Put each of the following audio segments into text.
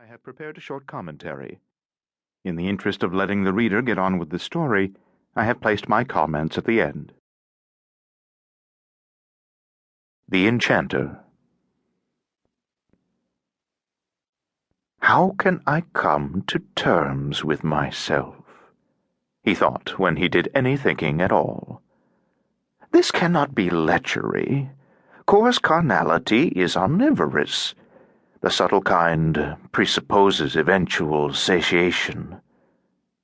I have prepared a short commentary. In the interest of letting the reader get on with the story, I have placed my comments at the end. The Enchanter. How can I come to terms with myself? He thought when he did any thinking at all. This cannot be lechery. Coarse carnality is omnivorous. The subtle kind presupposes eventual satiation.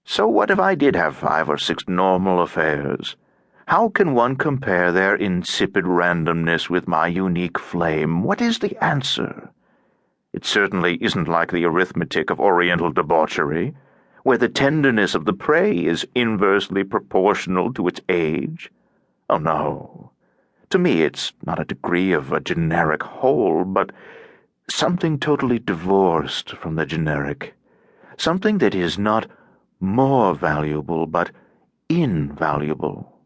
So what if I did have 5 or 6 normal affairs? How can one compare their insipid randomness with my unique flame? What is the answer? It certainly isn't like the arithmetic of Oriental debauchery, where the tenderness of the prey is inversely proportional to its age. Oh, no. To me, it's not a degree of a generic whole, but something totally divorced from the generic. Something that is not more valuable, but invaluable.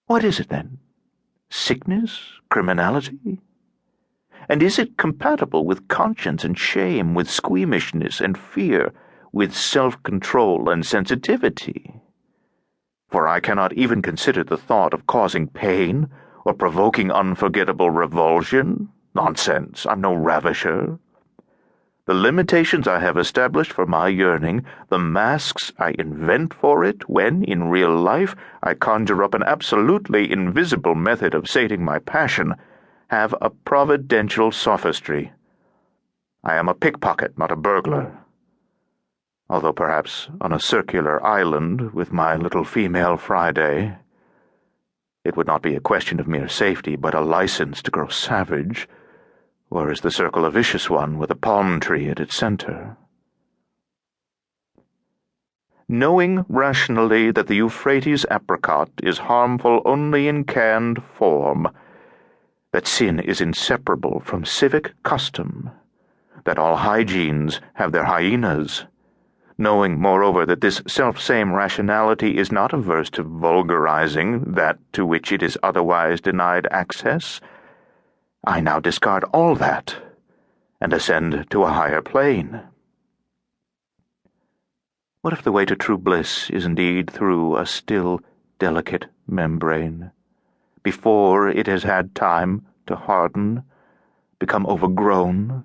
What is it, then? Sickness? Criminality? And is it compatible with conscience and shame, with squeamishness and fear, with self-control and sensitivity? For I cannot even consider the thought of causing pain or provoking unforgettable revulsion. Nonsense, I'm no ravisher. The limitations I have established for my yearning, the masks I invent for it when, in real life, I conjure up an absolutely invisible method of sating my passion, have a providential sophistry. I am a pickpocket, not a burglar. Although perhaps on a circular island with my little female Friday, it would not be a question of mere safety, but a license to grow savage. Or is the circle a vicious one with a palm tree at its center? Knowing rationally that the Euphrates apricot is harmful only in canned form, that sin is inseparable from civic custom, that all hygienes have their hyenas, knowing, moreover, that this self-same rationality is not averse to vulgarizing that to which it is otherwise denied access, I now discard all that and ascend to a higher plane. What if the way to true bliss is indeed through a still, delicate membrane, before it has had time to harden, become overgrown,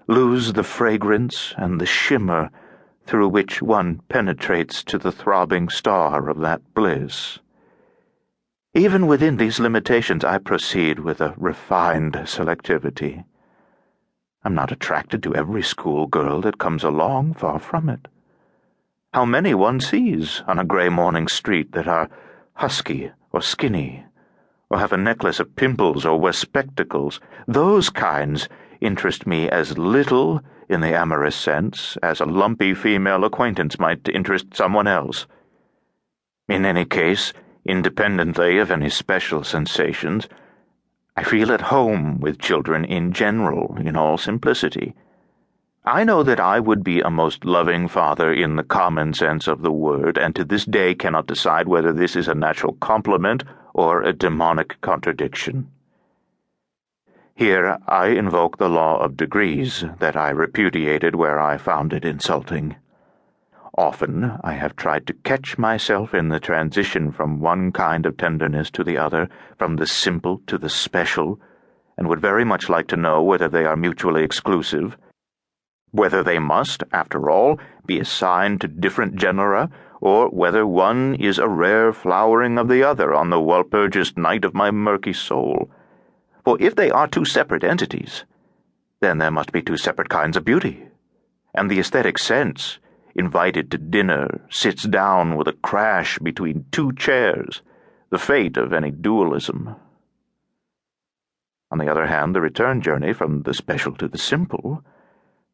lose the fragrance and the shimmer through which one penetrates to the throbbing star of that bliss? Even within these limitations, I proceed with a refined selectivity. I'm not attracted to every schoolgirl that comes along, far from it. How many one sees on a gray morning street that are husky or skinny, or have a necklace of pimples or wear spectacles. Those kinds interest me as little in the amorous sense as a lumpy female acquaintance might interest someone else. In any case, independently of any special sensations, I feel at home with children in general, in all simplicity. I know that I would be a most loving father in the common sense of the word, and to this day cannot decide whether this is a natural compliment or a demonic contradiction. Here I invoke the law of degrees that I repudiated where I found it insulting. Often I have tried to catch myself in the transition from one kind of tenderness to the other, from the simple to the special, and would very much like to know whether they are mutually exclusive, whether they must, after all, be assigned to different genera, or whether one is a rare flowering of the other on the Walpurgis night of my murky soul. For if they are 2 separate entities, then there must be 2 separate kinds of beauty, and the aesthetic sense, invited to dinner, sits down with a crash between 2 chairs, the fate of any dualism. On the other hand, the return journey from the special to the simple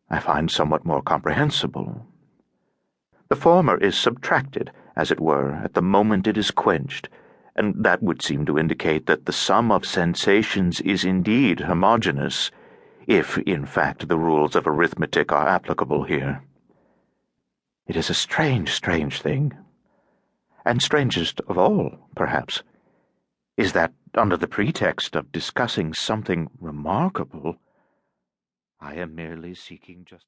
I find somewhat more comprehensible. The former is subtracted, as it were, at the moment it is quenched, and that would seem to indicate that the sum of sensations is indeed homogeneous, if, in fact, the rules of arithmetic are applicable here. It is a strange, strange thing. And strangest of all, perhaps, is that, under the pretext of discussing something remarkable, I am merely seeking just